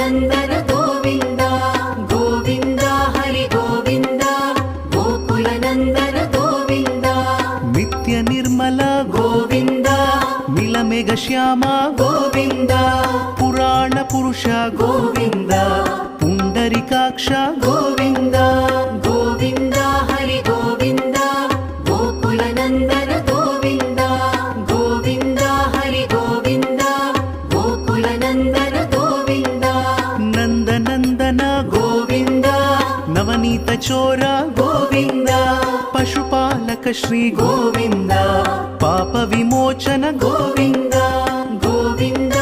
నందన గోవింద గోవింద హరి గోవింద గోకుల నందన గోవింద నిత్య నిర్మల గోవింద నీలమేఘ శ్యామ గోవింద పురాణ పురుష గోవింద పుండరికాక్ష గోవింద గోవింద హరి గోవింద గోకుల నందన గోవింద గోవింద హరి గోవింద గోకుల నందన గోవింద నందనందన గోవింద నవనీత చోర గోవింద పశుపాలక శ్రీ గోవింద పాప విమోచన గోవింద గోవింద